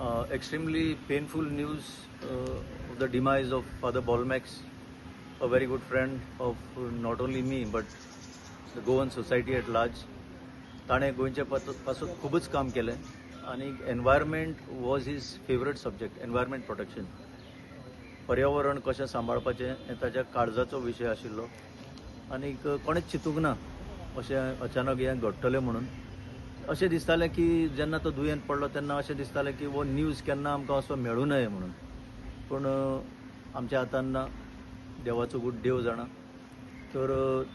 Extremely painful news of the demise of Father Bolmax, a very good friend of not only me but the Goan society at large. ताणे गोंयच्या पासून खूबच काम केलें आणि environment was his favourite subject. Environment protection, पर्यावरण कशें सांबाळपाचें हें ताच्या काळजाचो विशय आशिल्लो आनी कोणेच चिंतूंक ना अशें अचानक हें घडटलें म्हणून. अशें दिसतालें की जेन्ना तो दुयेंत पडलो तेन्ना अशें दिसतालें की हो न्यूज केन्ना आमकां असो मेळूं नये म्हणून. पूण आमच्या हातान ना, देवाचो गूट देव जाणा. तर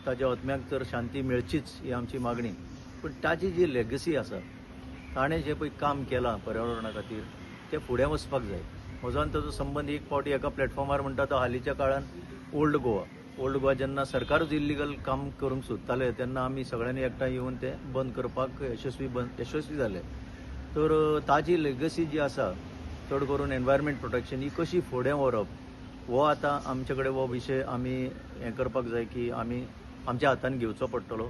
ताच्या आत्म्याक तर शांती मेळचीच ही आमची मागणी. पण ताची जी लेगसी आसा, ताणें जें पळय काम केलां पर्यावरणा खातीर तें फुडें वचपाक जाय. म्हजो आनी ताचो संबंद एक फावटी एका प्लॅटफॉर्मार म्हणटा तो हालींच्या काळान ओल्ड गोवा जेन्ना सरकारूच इल्लिगल काम करूंक सोदताले तेन्ना आमी सगळ्यांनी एकठांय येवन तें बंद करपाक यशस्वी जाले. तर ताची लेगसी जी आसा, चड करून एनवायरमेंट प्रोटेक्शन ही कशी फुडें व्हरप हो आतां आमचे कडेन हो विशय आमी हें करपाक जाय की आमी आमच्या हातान घेवचो पडटलो.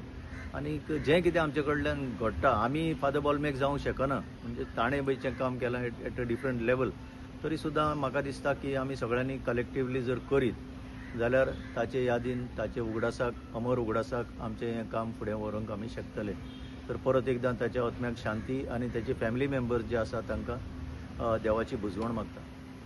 आनी जें कितें आमचे कडल्यान घडटा, आमी फादर बॉल्मॅक जावंक शकना, म्हणजे ताणें जें काम केलां एट अ डिफरंट लेवल, तरी सुद्दां म्हाका दिसता की आमी सगळ्यांनी कलेक्टिवली जर करीत जाल्यार ताचे यादीन ताचे उगडासाक अमर उगडासाक आमचें हें काम फुडें व्हरूंक आमी शकतले. तर परत एकदां ताच्या आत्म्याक शांती आनी ताचे फॅमिली मेंबर्स जे आसा तांकां देवाची बुजवण मागता.